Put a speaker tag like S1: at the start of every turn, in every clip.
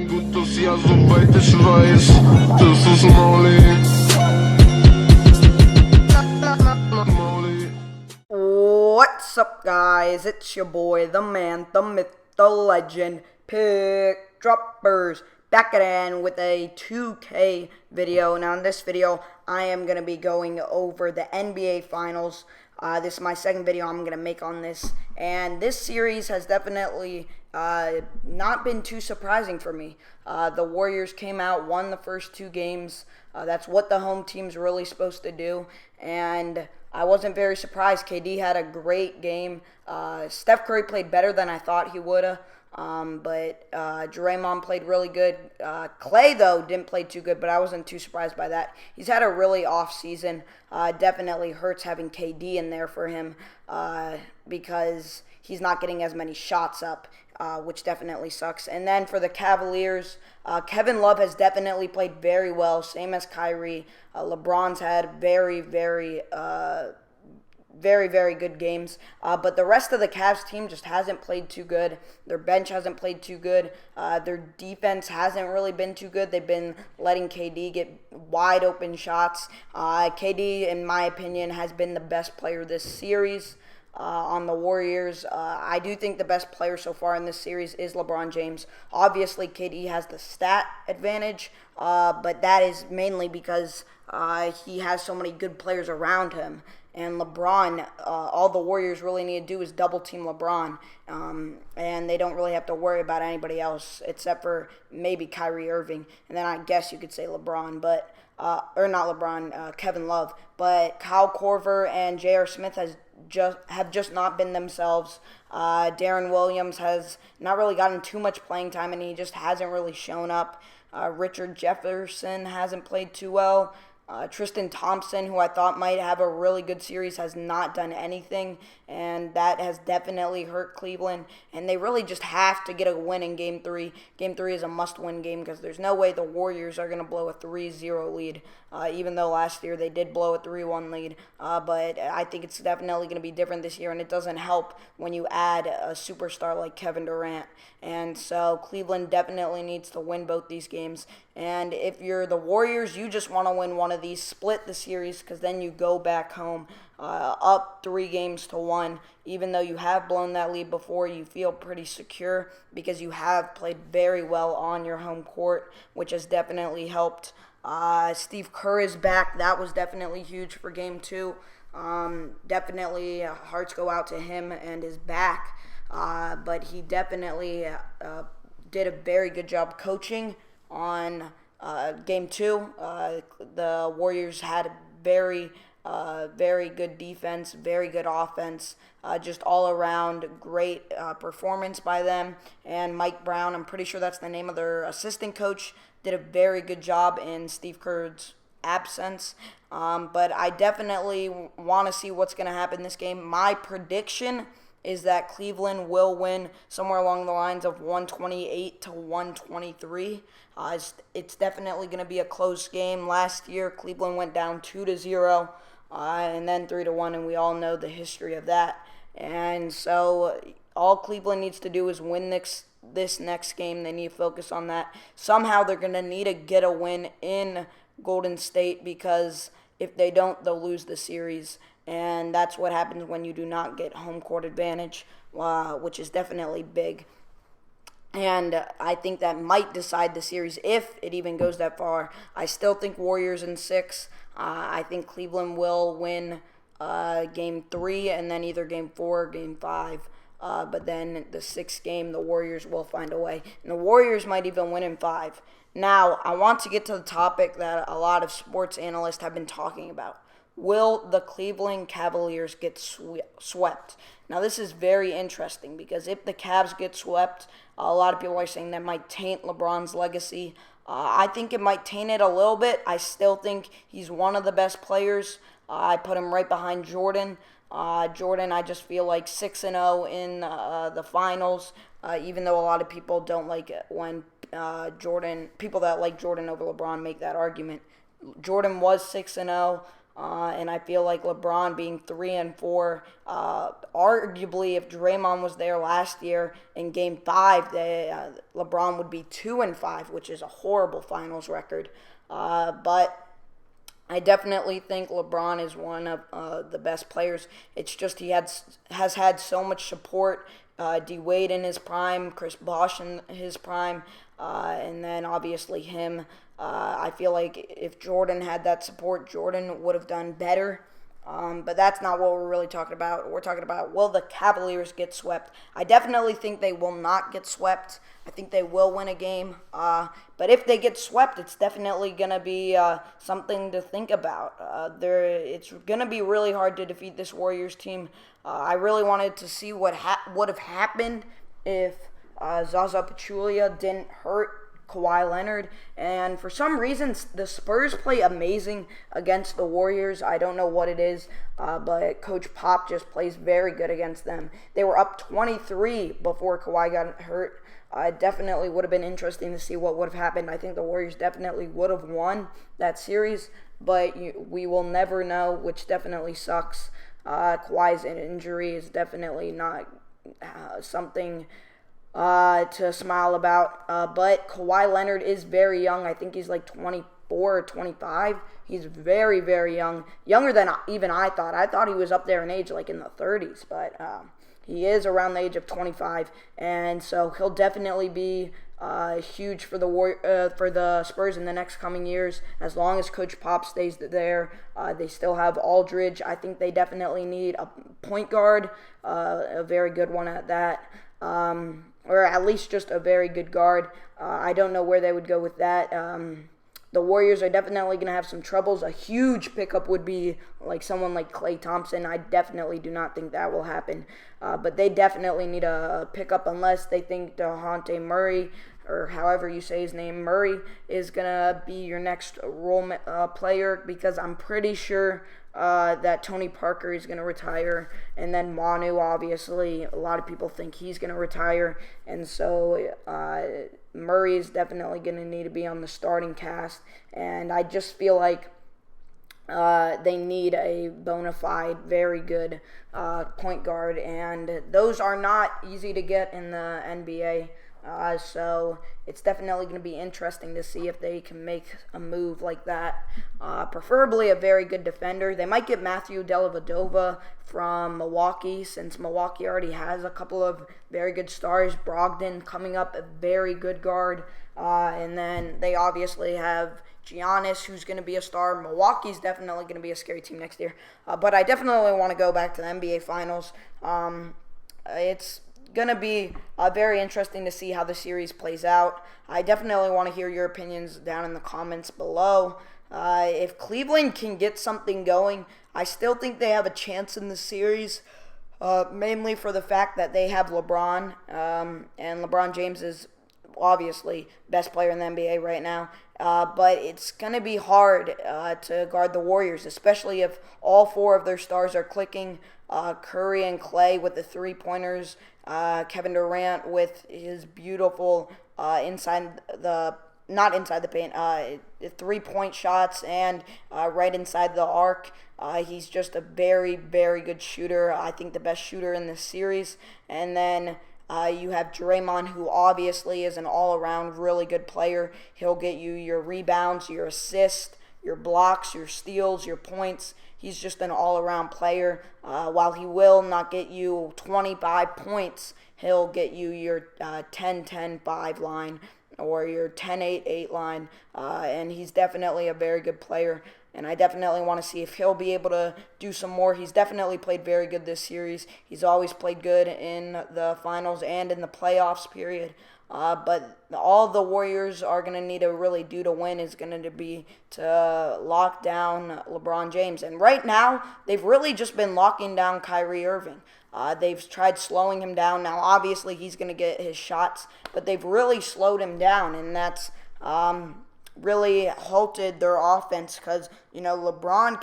S1: gut, dass ja soweit ich weiß, das ist Molly.
S2: What's up, guys? It's your boy, the man, the myth, the legend, Pickdroppers, back again with a 2K video. Now, in this video, I am going to be going over the NBA Finals. This is my second video I'm going to make on this, and this series has definitely not been too surprising for me. The Warriors came out, won the first two games. That's what the home team's really supposed to do, and I wasn't very surprised. KD had a great game. Steph Curry played better than I thought he would have. But Draymond played really good. Clay, though, didn't play too good, but I wasn't too surprised by that. He's had a really off season. Definitely hurts having KD in there for him because he's not getting as many shots up, which definitely sucks. And then for the Cavaliers, Kevin Love has definitely played very well, same as Kyrie. LeBron's had very, very good games. But the rest of the Cavs team just hasn't played too good. Their bench hasn't played too good. Their defense hasn't really been too good. They've been letting KD get wide open shots. KD, in my opinion, has been the best player this series. On the Warriors, I do think the best player so far in this series is LeBron James. Obviously, KD has the stat advantage, but that is mainly because he has so many good players around him. And LeBron, all the Warriors really need to do is double team LeBron, and they don't really have to worry about anybody else except for maybe Kyrie Irving, and then I guess you could say LeBron, but or not LeBron, Kevin Love. But Kyle Korver and J.R. Smith have just not been themselves. Darren Williams has not really gotten too much playing time, and he just hasn't really shown up. Richard Jefferson hasn't played too well. Tristan Thompson, who I thought might have a really good series, has not done anything, and that has definitely hurt Cleveland. And they really just have to get a win in Game 3. Game 3 is a must-win game because there's no way the Warriors are going to blow a 3-0 lead, even though last year they did blow a 3-1 lead. But I think it's definitely going to be different this year, and it doesn't help when you add a superstar like Kevin Durant. And so Cleveland definitely needs to win both these games. And if you're the Warriors, you just want to win one of these, split the series, because then you go back home up 3-1. Even though you have blown that lead before, you feel pretty secure because you have played very well on your home court, which has definitely helped. Steve Kerr is back. That was definitely huge for Game 2. Definitely hearts go out to him and his back. But he definitely did a very good job coaching on Game 2. The Warriors had very good defense, very good offense, just all around great performance by them. And Mike Brown, I'm pretty sure that's the name of their assistant coach, did a very good job in Steve Kerr's absence. But I definitely want to see what's going to happen this game. My prediction is that Cleveland will win somewhere along the lines of 128 to 123. It's definitely going to be a close game. Last year, Cleveland went down 2-0 and then 3-1, and we all know the history of that. And so all Cleveland needs to do is win this next game. They need to focus on that. Somehow they're going to need to get a win in Golden State, because if they don't, they'll lose the series. And that's what happens when you do not get home court advantage, which is definitely big. And I think that might decide the series if it even goes that far. I still think Warriors in 6. I think Cleveland will win Game 3 and then either Game 4 or Game 5. But then the 6th game, the Warriors will find a way. And the Warriors might even win in 5. Now, I want to get to the topic that a lot of sports analysts have been talking about. Will the Cleveland Cavaliers get swept? Now, this is very interesting because if the Cavs get swept, a lot of people are saying that might taint LeBron's legacy. I think it might taint it a little bit. I still think he's one of the best players. I put him right behind Jordan. Jordan, I just feel like 6-0 in the finals, even though a lot of people don't like it when people that like Jordan over LeBron make that argument. Jordan was 6-0. And I feel like LeBron being 3-4, arguably if Draymond was there last year in Game 5, LeBron would be 2-5, which is a horrible finals record. But I definitely think LeBron is one of the best players. It's just he has had so much support. D Wade in his prime, Chris Bosh in his prime, and then obviously him. I feel like if Jordan had that support, Jordan would have done better. But that's not what we're really talking about. We're talking about, will the Cavaliers get swept? I definitely think they will not get swept. I think they will win a game. But if they get swept, it's definitely going to be something to think about. It's going to be really hard to defeat this Warriors team. I really wanted to see what would have happened if Zaza Pachulia didn't hurt Kawhi Leonard, and for some reason the Spurs play amazing against the Warriors. I don't know what it is, but Coach Pop just plays very good against them. They were up 23 before Kawhi got hurt. It definitely would have been interesting to see what would have happened. I think the Warriors definitely would have won that series, but we will never know, which definitely sucks. Kawhi's injury is definitely not something to smile about. But Kawhi Leonard is very young. I think he's like 24 or 25. He's very, very young. Younger than even I thought. I thought he was up there in age, like in the 30s. But he is around the age of 25. And so he'll definitely be huge for the Spurs in the next coming years. As long as Coach Pop stays there. They still have Aldridge. I think they definitely need a point guard. A very good one at that. Or at least just a very good guard. I don't know where they would go with that. The Warriors are definitely going to have some troubles. A huge pickup would be like someone like Klay Thompson. I definitely do not think that will happen. But they definitely need a pickup unless they think DeJounte Murray, or however you say his name, Murray, is going to be your next role player, because I'm pretty sure that Tony Parker is going to retire, and then Manu, obviously, a lot of people think he's going to retire, and so Murray is definitely going to need to be on the starting cast, and I just feel like they need a bona fide, very good point guard, and those are not easy to get in the NBA. So it's definitely going to be interesting to see if they can make a move like that. Preferably a very good defender. They might get Matthew Dellavedova from Milwaukee, since Milwaukee already has a couple of very good stars. Brogdon coming up, a very good guard. And then they obviously have Giannis, who's going to be a star. Milwaukee's definitely going to be a scary team next year. But I definitely want to go back to the NBA Finals. It's going to be very interesting to see how the series plays out. I definitely want to hear your opinions down in the comments below. If Cleveland can get something going, I still think they have a chance in the series, mainly for the fact that they have LeBron, and LeBron James is obviously best player in the NBA right now. But it's going to be hard to guard the Warriors, especially if all four of their stars are clicking. Curry and Clay with the three-pointers, Kevin Durant with his beautiful not inside the paint, three-point shots, and right inside the arc. He's just a very, very good shooter. I think the best shooter in this series. And then you have Draymond, who obviously is an all-around really good player. He'll get you your rebounds, your assists, your blocks, your steals, your points. He's just an all-around player. While he will not get you 25 points, he'll get you your 10-10-5 line or your 10-8-8 line. And he's definitely a very good player. And I definitely want to see if he'll be able to do some more. He's definitely played very good this series. He's always played good in the finals and in the playoffs period. But all the Warriors are going to need to really do to win is going to be to lock down LeBron James. And right now, they've really just been locking down Kyrie Irving. They've tried slowing him down. Now, obviously, he's going to get his shots, but they've really slowed him down, and that's really halted their offense, because LeBron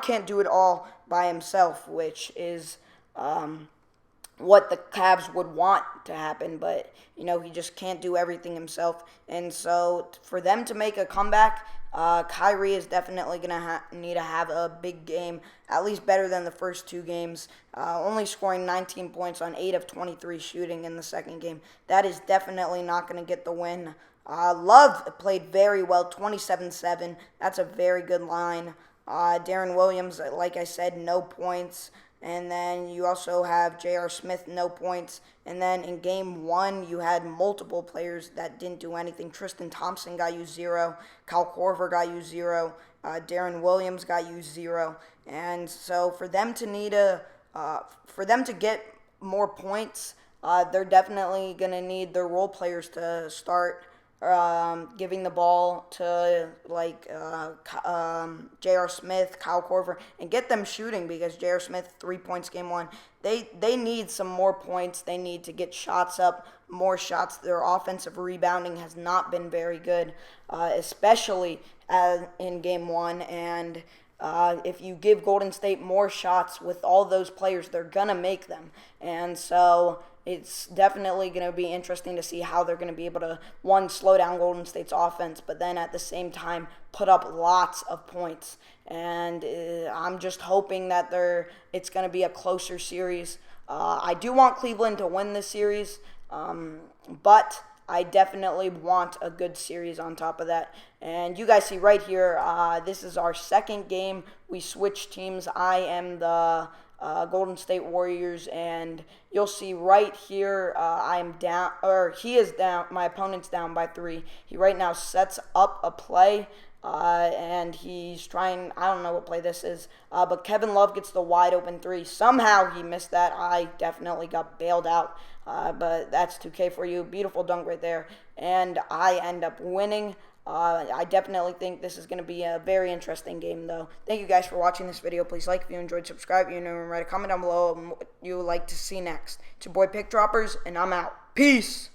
S2: can't do it all by himself, which is what the Cavs would want to happen, but he just can't do everything himself. And so for them to make a comeback, Kyrie is definitely going to need to have a big game, at least better than the first two games. Only scoring 19 points on 8 of 23 shooting in the second game. That is definitely not going to get the win. Love played very well, 27-7. That's a very good line. Darren Williams, like I said, no points. And then you also have J.R. Smith, no points. And then in game one, you had multiple players that didn't do anything. Tristan Thompson got you 0. Kyle Korver got you 0. Darren Williams got you 0. And so for them to get more points, they're definitely going to need their role players to start giving the ball to J.R. Smith, Kyle Korver, and get them shooting, because J.R. Smith 3 points game one. They need some more points. They need to get shots up, more shots. Their offensive rebounding has not been very good, especially in game one. And if you give Golden State more shots with all those players, they're gonna make them. And so it's definitely going to be interesting to see how they're going to be able to, one, slow down Golden State's offense, but then at the same time put up lots of points. And I'm just hoping that it's going to be a closer series. I do want Cleveland to win this series, but I definitely want a good series on top of that. And you guys see right here, this is our second game. We switched teams. I am the Golden State Warriors, and you'll see right here, I am down, or he is down. My opponent's down by 3. He right now sets up a play, and he's trying. I don't know what play this is, but Kevin Love gets the wide open 3. Somehow he missed that. I definitely got bailed out, but that's 2K for you. Beautiful dunk right there, and I end up winning. I definitely think this is going to be a very interesting game, though. Thank you guys for watching this video. Please like if you enjoyed, subscribe if you know, and write a comment down below on what you would like to see next. It's your boy Pickdroppers, and I'm out. Peace!